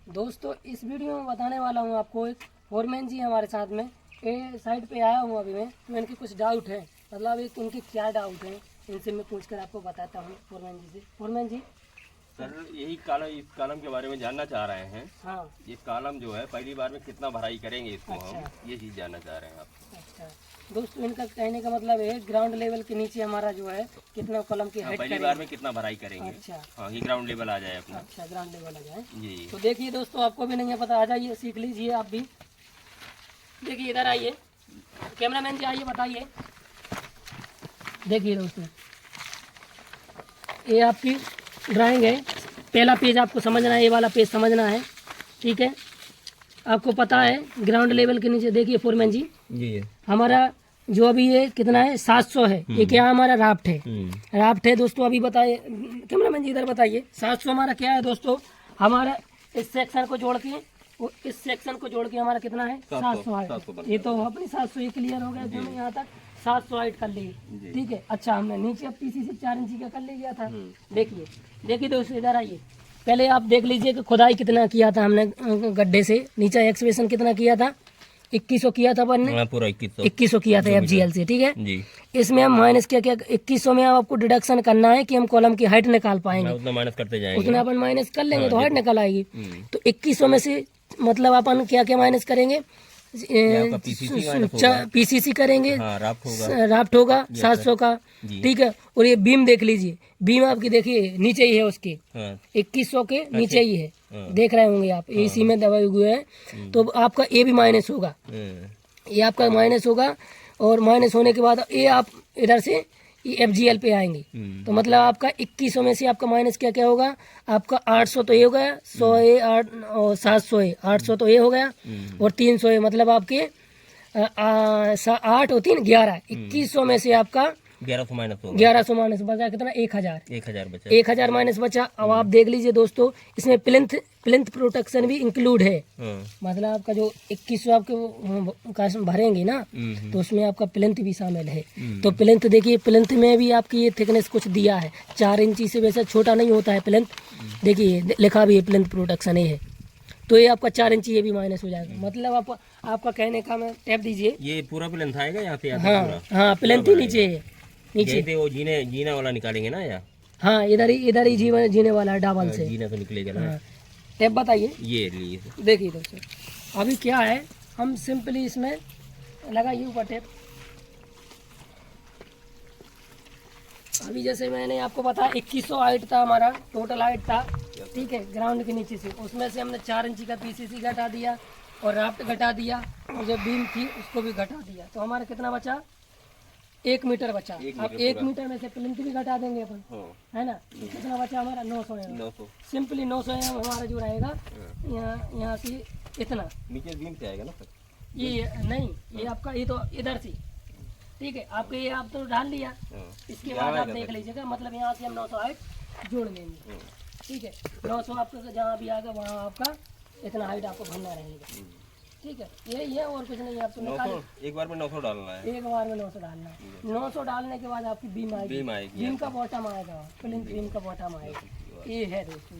दोस्तों इस वीडियो में बताने वाला हूँ आपको, एक फोरमैन जी हमारे साथ में ये साइड पे आया हूँ अभी मैं, तो इनके कुछ डाउट है, मतलब एक उनके क्या डाउट है इनसे मैं पूछकर आपको बताता हूँ फोरमैन जी से। फोरमैन जी सर यही कॉलम, इस कॉलम के बारे में जानना चाह रहे हैं। हाँ, ये कॉलम जो है पहली बार में कितना भराई करेंगे इसको, अच्छा। हम ये चीज़ जानना चाह रहे हैं आप। अच्छा दोस्तों, इनका कहने का मतलब है ग्राउंड लेवल के नीचे हमारा जो है कितना कॉलम की हाइट पहली बार में कितना भराई करेंगे। अच्छा हाँ, ये ग्राउंड लेवल आ जाए अपना। अच्छा, ग्राउंड लेवल आ जाए जी। तो देखिए दोस्तों, आपको भी नहीं है पता, आ जाइए सीख लीजिए आप भी। देखिए इधर आइए, कैमरामैन जी आइए, बताइए। देखिए दोस्तों, ये आपकी ड्राइंग है, पहला पेज आपको समझना है, ये वाला पेज समझना है, ठीक है। आपको पता है ग्राउंड लेवल के नीचे देखिए फोरमैन जी, हमारा जो अभी ये कितना है 700 है, ये क्या हमारा राफ्ट है, राफ्ट है दोस्तों। अभी बताइए कैमरामैन जी, इधर बताइए 700 हमारा क्या है दोस्तों। हमारा इस सेक्शन को जोड़ के और इस सेक्शन को जोड़ के हमारा कितना है 700 हाइट। ये तो अपनी 700 ये क्लियर हो गया, जो हमने यहाँ तक 700 हाइट कर ली, ठीक है। अच्छा, हमने नीचे अब पीसीसी 4 इंची का कर लिया था। देखिए देखिए दोस्तों, इधर आइए, पहले आप देख लीजिए कि खुदाई कितना किया था हमने गड्ढे से नीचे, एक्सवेशन कितना किया था, 2100 किया था अपन ने, पूरा 2100 किया था FGL से, ठीक है जी। इसमें हम माइनस क्या क्या 2100 में आपको डिडक्शन करना है कि हम कॉलम की हाइट निकाल पाएंगे, उतना माइनस करते जाएंगे, उतना अपन माइनस कर लेंगे तो हाइट निकल आएगी। तो 2100 में से मतलब अपन क्या क्या माइनस करेंगे, पीसीसी करेंगे, राफ्ट होगा 700 का, ठीक है। और ये बीम देख लीजिए, बीम आपकी देखिए नीचे ही है उसके, 2100 के नीचे ही है, देख रहे होंगे आप, इसी में दबाए हुए हैं। तो आपका ए भी माइनस होगा, ये आपका माइनस होगा, और माइनस होने के बाद ये आप इधर से FGL पे आएंगे, तो मतलब आपका 2100 में से आपका माइनस क्या क्या होगा, आपका 800 तो ये हो गया, 100 ए 8 और 700 ए 800 तो ये हो गया, और 300 ए मतलब आपके 8 और 3 11, 2100 में से आपका 1100 माइनस होगा, 1100 माइनस बचा कितना, 1000 बचा, 1000 माइनस बचा। अब आप देख लीजिए दोस्तों, इसमें प्लिंथ प्रोटेक्शन भी इंक्लूड है, मतलब आपका जो 2100 आपके भरेंगे ना, तो उसमें आपका प्लिंथ भी शामिल है। तो प्लिंथ देखिए, प्लिंथ में भी आपकी ये थिकनेस कुछ दिया है, 4 इंची से वैसे छोटा नहीं होता है प्लिंथ, देखिए लिखा भी है प्लिंथ प्रोटेक्शन ये है, तो ये आपका 4 इंची ये भी माइनस हो जाएगा। मतलब आपका कहने का, मैं टैप दीजिए, ये पूरा प्लिंथ आएगा यहाँ से, हाँ हाँ, प्लिंथ ही नीचे है, नीचे वो जीने वाला निकालेंगे ना, या हाँ इधर ही जीने वाला है, डबल से जीना तो निकलेगा ना। हाँ। टेप बताइए, ये लीजिए, देखिए दोस्तों, अभी क्या है, हम सिंपली इसमें लगाइए ऊपर टेप। अभी जैसे मैंने आपको बताया 2100 हाइट था हमारा, टोटल हाइट था, ठीक है, ग्राउंड के नीचे से, उसमें से हमने 4 इंची का पीसीसी घटा दिया और राफ्ट घटा दिया, और जो बीम थी उसको भी घटा दिया, तो हमारा कितना बचा, 1 मीटर बचा। अब 1 मीटर में से प्लिंथ भी घटा देंगे अपन, है ना, तो कितना बचा हमारा 900 एम, सिंपली 900 एम हमारा जो रहेगा, यहाँ से इतना नीचे बीम से आएगा ना सर, ये नहीं, ये आपका ये तो इधर से, ठीक है, आपके ये आप तो डाल लिया, इसके बाद आप देख लीजिएगा, मतलब यहाँ से हम 900 हाइट जोड़ लेंगे, ठीक है। 900 आपका जहाँ भी आएगा वहाँ आपका इतना हाइट आपको भरना रहेगा, ठीक है। यही है, और कुछ नहीं, आपको निकाल एक बार में 900 डालना है, एक बार में 900 डालना है। 900 डालने के बाद आपकी बीम आएगी, बीम का बॉटम आएगा, प्लिंथ बीम का बॉटम आएगा, ये है दोस्तों।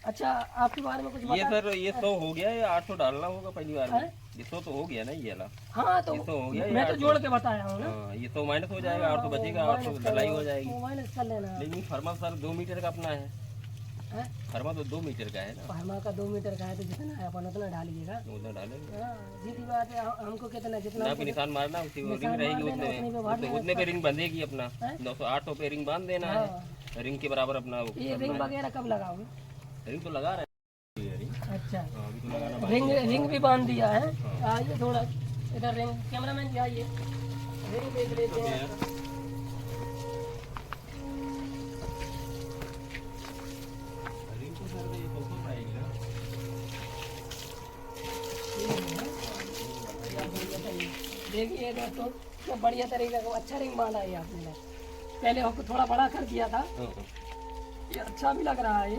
अच्छा, आपके बारे में कुछ ये सर, ये 100 हो गया, ये 800 डालना होगा पहली बार में, ये 100 तो हो गया ना, ये वाला, हाँ तो 100 हो गया, मैं तो जोड़ के बताया हूँ ना, ये 100 माइनस हो जाएगा, 800 बचेगा, 800 डलाई हो जाएगी, माइनस कर लेना। लेकिन फर्मा सर 2 मीटर का अपना है, फर्मा तो 2 मीटर का है ना, फर्मा का 2 मीटर का है, तो जितना है अपन उतना डालिएगा, उतना डालेंगे, सीधी बात है, हमको कितना जितना आपकी निशान मारना, उसी वो रिंग रहेगी, उतने पे रिंग बंधेगी अपना, 900 800 पे रिंग बांध देना है, रिंग के बराबर अपना। ये रिंग वगैरह कब लगाओगे, रिंग तो लगा रहे हैं, अच्छा, अभी तो लगाना, रिंग भी बांध दिया है। आइए थोड़ा इधर, रिंग कैमरामैन जी आइए, रिंग देख लेते हैं। देखिए दोस्तों, तो बढ़िया तरीके का अच्छा रिंग बांधा है आपने, पहले हमको थोड़ा बड़ा कर दिया था, ये अच्छा भी लग रहा है।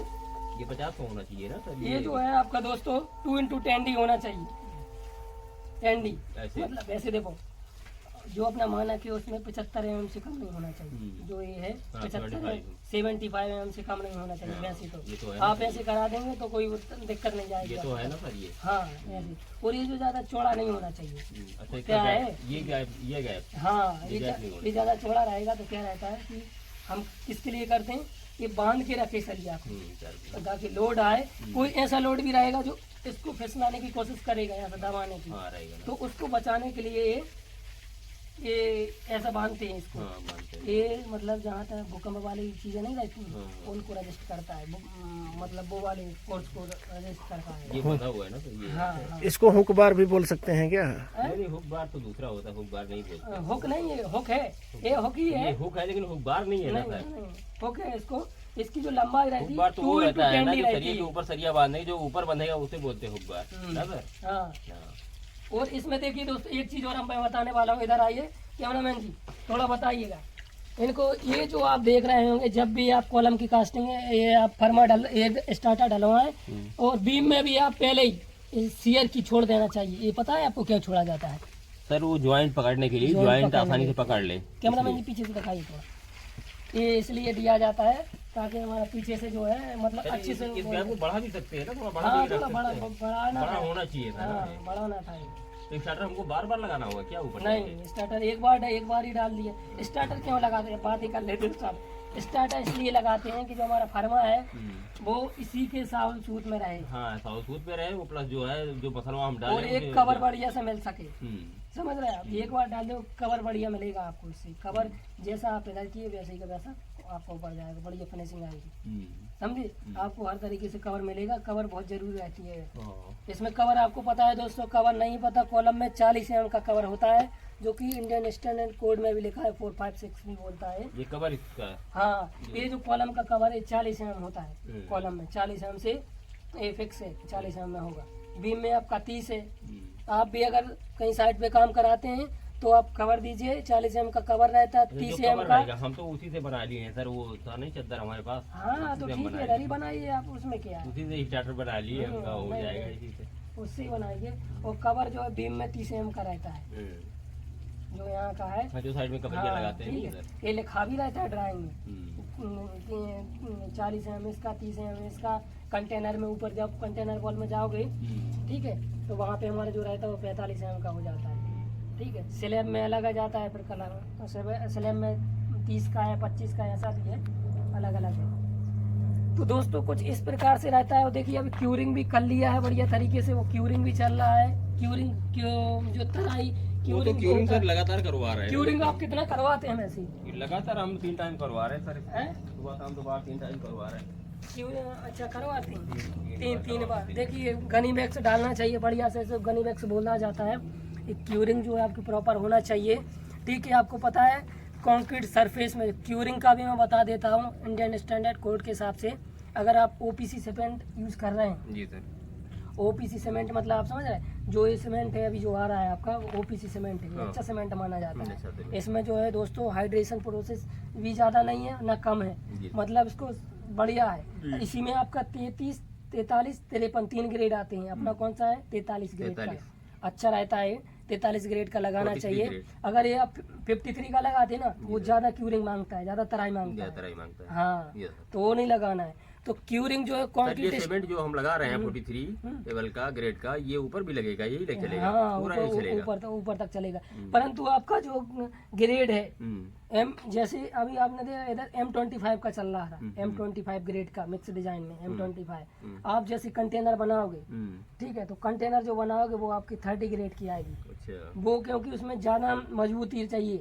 ये 50 तो होना चाहिए ना सर, ये जो है आपका दोस्तों 2x10D होना चाहिए, 10D मतलब ऐसे देखो, जो अपना मानक है उसमें 75 mm से कम नहीं होना चाहिए। जो ये है 75 mm से कम नहीं होना चाहिए। वैसे तो आप ऐसे करा देंगे तो कोई दिक्कत नहीं जाएगी। ये तो है ना सर ये। हाँ ऐसे, और ये जो ज्यादा चौड़ा नहीं होना चाहिए। अच्छा क्या है ये गैप हाँ, ये ज्यादा चौड़ा रहेगा तो क्या रहता है कि हम किसके लिए करते हैं, ये बांध के रखे सरिया को ताकि लोड आए। कोई ऐसा लोड भी रहेगा जो इसको फिसलाने की कोशिश करेगा या दबाने की, तो उसको बचाने के लिए ये ऐसा बांधते हैं इसको। ये मतलब जहाँ तक भूकंप वाली चीजें नहीं रहती उनको रजिस्ट करता है, मतलब वो वाले कोर्स को रजिस्ट करता है। ये बंधा हुआ है ना तो ये। हाँ, इसको हुक बार भी बोल सकते हैं क्या? नहीं, हुक बार तो दूसरा होता है, हुक बार नहीं बोलते। हुक नहीं है, हुक है, ये हुक ही है। ये हुक है लेकिन हुक बार नहीं है ना सर। हुक है इसको, इसकी जो लंबाई रहती हुक बार तो वो 2 रहता है ना 10 जो रहती सरिया के ऊपर सरिया बांधने जो ऊपर बंधेगा उसे बोलते हैं हुक बार ना सर। हाँ, और इसमें देखिए दोस्तों एक चीज और हम मैं बताने वाला हूँ। इधर आइए कैमरामैन जी, थोड़ा बताइएगा इनको। ये जो आप देख रहे होंगे जब भी आप कॉलम की कास्टिंग है, ये आप फर्मा एक स्टार्टर डलवाएं और बीम में भी आप पहले ही सीयर की छोड़ देना चाहिए। ये पता है आपको क्यों छोड़ा जाता है? सर वो ज्वाइंट पकड़ने के लिए, ज्वाइंट आसानी से पकड़ ले। कैमरामैन जी पीछे से दिखाइए थोड़ा। ये इसलिए दिया जाता है ताकि हमारा पीछे से जो है मतलब अच्छे से इस गैप को बढ़ा भी सकते हैं ना, थोड़ा बढ़ा हाँ, भी रख थोड़ा सकते हैं। बढ़ाना बड़ा होना चाहिए था ना। हाँ, बढ़ाना था ये। तो स्टार्टर हमको बार बार लगाना होगा क्या ऊपर? नहीं, स्टार्टर एक बार ही डाल दिया। स्टार्टर क्यों लगाते हैं, बात ही कर लेते हैं। स्टार्टर इसलिए लगाते हैं कि जो हमारा फर्मा है वो इसी के साउथ सूत में रहे। हाँ, साउथ सूत पे रहे वो, प्लस जो है जो मसलवा हम डालें और एक कवर बढ़िया से मिल सके। हम्म, समझ रहे हैं आप? एक बार डाल दो कवर बढ़िया मिलेगा आपको। इससे कवर जैसा आप इधर किए वैसे ही का वैसा आपको ऊपर जाएगा, बढ़िया फिनिशिंग आएगी। समझे? आपको हर तरीके से कवर मिलेगा। कवर बहुत जरूरी रहती है इसमें। कवर आपको पता है दोस्तों, कवर नहीं पता, कॉलम में 40 mm का कवर होता है जो कि इंडियन स्टैंडर्ड कोड में भी लिखा है, 456 भी बोलता है। ये कवर इसका है। हाँ, ये जो कॉलम का कवर है 40 mm होता है। कॉलम में 40 mm से ये फिक्स है, 40 mm में होगा। बीम में आपका 30 है। आप भी अगर कहीं साइड पे काम कराते हैं तो आप कवर दीजिए, 40 mm का कवर रहता है, 30 mm का। हम तो उसी से बना लिए हैं सर, वो था नहीं चद्दर हमारे पास। हाँ तो ठीक है, दरी बनाइए आप, उसमें क्या है, उसी से स्टार्टर बना लिए हमका हो जाएगा इसी से। उससे ही बनाइए। और कवर जो है बीम में 30 mm का रहता है जो यहाँ का है। जो साइड में कवरिया लगाते हैं ठीक नहीं है, सर। ये लिखा भी रहता है ड्राइंग में 40 mm इसका, 30 mm इसका। कंटेनर में ऊपर जब कंटेनर वॉल में जाओगे ठीक है तो वहाँ पे हमारा जो रहता है वो 45 mm का हो जाता है। ठीक है, स्लैब में अलग आ जाता है फिर कलर, स्लैब में 30 का है, 25 का ऐसा भी है, अलग अलग है। तो दोस्तों कुछ इस प्रकार से रहता है। और देखिए अभी क्यूरिंग भी कर लिया है बढ़िया तरीके से, वो क्यूरिंग भी चल रहा है। क्यूरिंग जो तराई क्यूरिंग सर लगातार करवा रहे हैं। क्यूरिंग आप कितना करवाते हैं वैसे? लगातार हम 3 टाइम करवा रहे हैं सर, सुबह शाम दोपहर 3 टाइम करवा रहे हैं। अच्छा करवाते हैं 3 बार। देखिए गनी बैग्स डालना चाहिए बढ़िया से, गनी बैग्स बोला जाता है। क्यूरिंग जो है आपकी प्रॉपर होना चाहिए। ठीक है, आपको पता है कंक्रीट सरफेस में क्यूरिंग का भी मैं बता देता हूँ इंडियन स्टैंडर्ड कोड के हिसाब से। अगर आप ओपीसी सीमेंट यूज़ कर रहे हैं, जी सर, ओपीसी सीमेंट मतलब आप समझ रहे हैं, जो ये सीमेंट है अभी जो आ रहा है आपका ओपीसी सीमेंट है, अच्छा सीमेंट माना जाता है। इसमें जो है दोस्तों हाइड्रेशन प्रोसेस भी ज़्यादा नहीं है ना कम है, मतलब इसको बढ़िया है। इसी में आपका 33, 43, 53 3 ग्रेड आते हैं। अपना कौन सा है? 43 ग्रेड का अच्छा रहता है। 43 ग्रेड का लगाना चाहिए। अगर ये आप 53 का लगाते ना वो ज्यादा क्यूरिंग मांगता है, ज्यादा तराई मांगता है। हाँ, तो वो नहीं लगाना है। तो क्यूरिंग जो है कंक्रीट सीमेंट जो हम लगा रहे हैं 43 लेवल का ग्रेड का, ये ऊपर भी लगेगा, यही लग चलेगा। हाँ, पूरा यही चलेगा, ऊपर तक चलेगा। परंतु आपका जो ग्रेड है एम, जैसे अभी आपने देखा इधर M25 का चल रहा है, M25 ग्रेड का मिक्स डिजाइन में M25। आप जैसे कंटेनर बनाओगे ठीक है, तो कंटेनर जो बनाओगे वो आपकी 30 ग्रेड की आएगी। वो क्योंकि उसमें ज्यादा मजबूती चाहिए,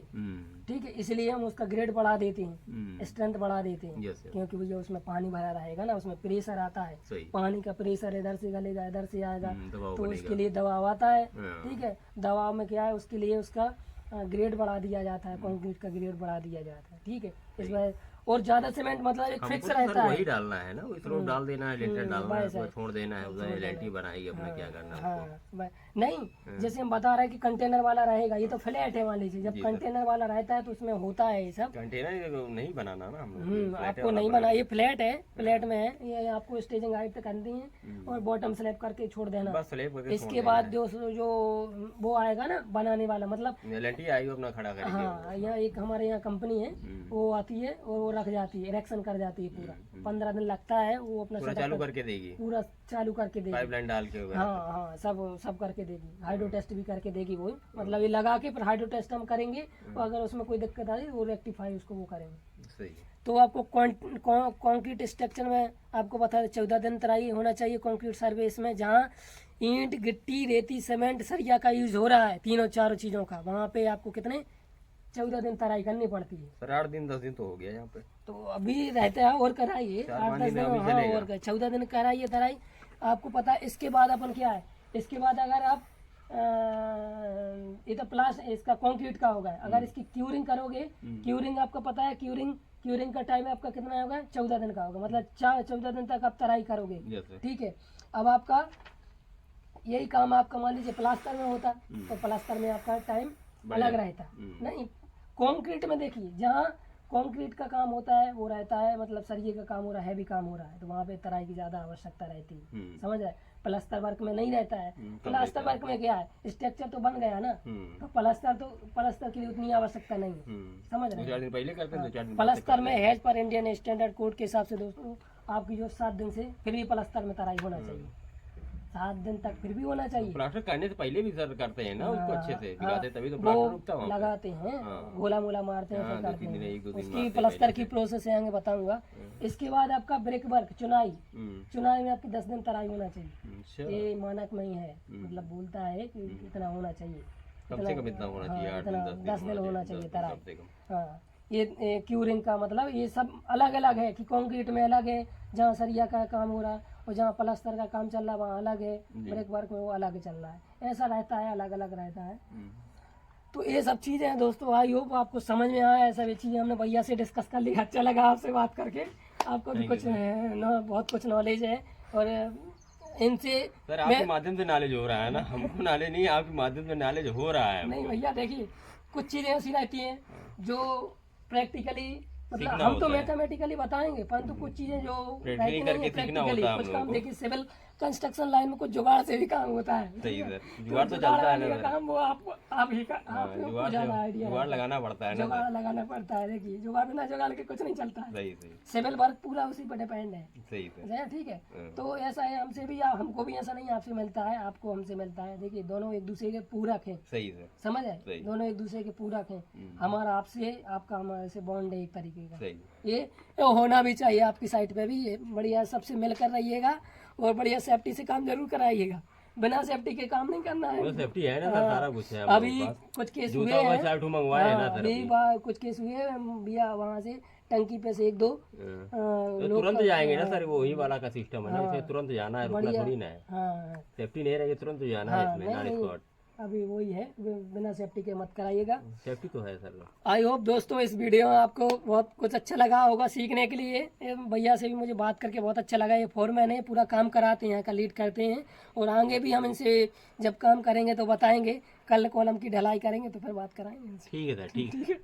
ठीक है, इसलिए हम उसका ग्रेड बढ़ा देते हैं, स्ट्रेंथ बढ़ा देते हैं। क्योंकि भैया उसमें पानी भरा रहेगा ना, उसमें प्रेशर आता है, पानी का प्रेशर इधर से गलेगा इधर से आएगा, तो उसके लिए दबाव आता है। ठीक है, दबाव में क्या है, उसके लिए उसका ग्रेड बढ़ा दिया जाता है, कंक्रीट का ग्रेड बढ़ा दिया जाता है। ठीक है, इस बार और ज्यादा सीमेंट मतलब एक फिक्स हमको तो रहता सर है। वही डालना है ना, वही स्लोप डाल देना है, लिंटर डालना है, उसको छोड़ देना है, उधर एलएनटी बनाएगी अपना, क्या करना है उसको। हाँ नहीं, जैसे हम बता रहे हैं कि कंटेनर वाला रहेगा, ये तो फ्लैट है मान लीजिए, जब कंटेनर वाला रहता है तो उसमें होता है ये सब। कंटेनर नहीं बनाना ना हम लोग, आपको नहीं बना, ये फ्लैट है, फ्लैट में है, ये आपको स्टेजिंग हाइट तक करनी है और बॉटम स्लैब करके छोड़ देना। बस स्लैब करके इसके बाद जो वो आएगा ना बनाने वाला, मतलब एलएनटी आएगी अपना खड़ा करेगी। हाँ, यहाँ एक हमारे यहाँ कंपनी है, वो आती है और वो रख जाती है, इरेक्शन कर जाती है पूरा। 15 दिन लगता है, वो अपना पूरा setup चालू करके देगी, पूरा चालू करके देगी। पाइपलाइन डाल के वगैरह। हाँ हाँ, सब करके देगी, हाइड्रो टेस्ट भी करके देगी वो, मतलब ये लगा के फिर हाइड्रो टेस्ट हम करेंगे और अगर उसमें कोई दिक्कत आई वो रेक्टिफाई उसको वो करेंगे। सही है। तो आपको कंक्रीट स्ट्रक्चर में आपको बता दें 14 दिन तराई होना चाहिए कंक्रीट सर्विस में, जहाँ ईंट गिट्टी रेती सीमेंट सरिया का यूज हो रहा है, तीनों चारों चीजों का, वहाँ पे आपको कितने 14 दिन तराई करनी पड़ती है। सर 8 दिन 10 दिन तो हो गया यहाँ पे, तो अभी रहता है और कराइए 8-10 दिन, हाँ और 14 दिन कराइए तराई। आपको पता है इसके बाद अपन क्या है, इसके बाद अगर आप ये तो प्लास इसका कंक्रीट का होगा, अगर इसकी क्यूरिंग करोगे, क्यूरिंग आपको पता है, क्यूरिंग का टाइम आपका कितना होगा, 14 दिन का होगा, मतलब 14 दिन तक आप तराई करोगे। ठीक है, अब आपका यही काम आपका मान लीजिए प्लास्टर में होता तो प्लास्टर में आपका टाइम अलग रहता। नहीं, कंक्रीट में देखिए, जहाँ कंक्रीट का काम होता है वो रहता है, मतलब सरिये का काम हो रहा है, हैवी काम हो रहा है, तो वहाँ पे तराई की ज्यादा आवश्यकता रहती है, समझ रहे। प्लास्टर वर्क में नहीं रहता है। प्लास्टर वर्क में क्या है, स्ट्रक्चर तो बन गया ना, तो प्लास्टर की उतनी आवश्यकता नहीं है, समझ रहे। 4 दिन पहले करते हैं, 2-4 दिन प्लास्टर में हैज पर इंडियन स्टैंडर्ड कोड के हिसाब से दोस्तों आपकी जो 7 दिन से फिर भी प्लास्टर में तराई होना चाहिए, 7 दिन तक फिर भी होना चाहिए। प्लास्टर करने से पहले भी सर करते हैं ना उसको, अच्छे से दिखाते तभी तो वो प्लास्टर रुकता है। लगाते हैं, गोला मोला मारते हैं, फिर करते 2-3 दिन, हैं। 1-2 दिन उसकी प्लास्टर की प्रोसेस है आगे बताऊंगा। इसके बाद आपका ब्रिक वर्क, चुनाई में आपकी 10 दिन तराई होना चाहिए, ये मानक में ही है, मतलब बोलता है कि इतना होना चाहिए, कम से कम इतना होना चाहिए, 8 दिन 10 दिन होना चाहिए तराई। कम से कम। हाँ, ये क्यूरिंग का मतलब ये सब अलग अलग है कि कंक्रीट में अलग है, जहाँ सरिया का काम हो रहा है, और जहाँ प्लास्टर का काम चल रहा है वहाँ अलग है, ब्रेक वर्क में वो अलग चल रहा है, ऐसा रहता है, अलग अलग रहता है। तो ये सब चीज़ें हैं दोस्तों, आई होप आपको समझ में आया। सब ये चीज़ें हमने भैया से डिस्कस कर ली, अच्छा लगा आपसे बात करके, आपको भी कुछ बहुत कुछ नॉलेज है, और इनसे सर आपके माध्यम से नॉलेज हो रहा है ना, हमको नॉलेज नहीं, आपके माध्यम से नॉलेज हो रहा है। नहीं भैया देखिए, कुछ चीज़ें ऐसी रहती हैं जो प्रैक्टिकली, मतलब हम तो मैथमेटिकली बताएंगे, परंतु कुछ चीजें जो प्रैक्टिकली, कुछ काम देखिए सिविल कंस्ट्रक्शन लाइन में कुछ जुगाड़ से भी काम होता है। सही सर, जुगाड़ तो चलता है ना, काम वो आप ही का आपको ज्यादा आइडिया, जुगाड़ लगाना पड़ता है ना, जुगाड़ लगाना पड़ता है। देखिए जुगाड़ बिना जुगाड़ के कुछ नहीं चलता है, सही सही, सिविल वर्क पूरा उसी पर डिपेंड है। सही सर, ठीक है, तो ऐसा है हमसे भी, हमको भी ऐसा नहीं आपसे मिलता है, आपको हमसे मिलता है। देखिए दोनों एक दूसरे के पूरक हैं, सही सर, समझ है, दोनों एक दूसरे के पूरक हैं, हमारा आपसे, आपका हमारे से बॉन्ड है एक तरीके का, ये होना भी चाहिए आपकी साइड पे भी। ये बढ़िया सबसे मिलकर रहिएगा और बढ़िया सेफ्टी से काम जरूर कराइएगा, बिना सेफ्टी के काम नहीं करना है। सेफ्टी है ना सर, सारा कुछ है। अभी कुछ केस हुए हैं, अभी कुछ केस हुए हैं भैया, वहाँ से टंकी पे से 1-2 तुरंत जाएंगे ना सर, वो वही वाला का सिस्टम है ना, इसे तुरंत जाना है, रुकना थोड़ी ना है। हाँ, सेफ्टी नहीं रहेगी तुरंत जाना है इसमें, नॉन स्पॉट। अभी वही है, बिना सेफ्टी के मत कराइएगा। सेफ्टी तो है सर। आई होप दोस्तों इस वीडियो में आपको बहुत कुछ अच्छा लगा होगा सीखने के लिए। भैया से भी मुझे बात करके बहुत अच्छा लगा। ये फोरमैन है, पूरा काम कराते हैं, यहाँ का लीड करते हैं, और आगे भी हम इनसे जब काम करेंगे तो बताएंगे। कल कॉलम की ढलाई करेंगे तो फिर बात कराएंगे। ठीक है सर, ठीक है।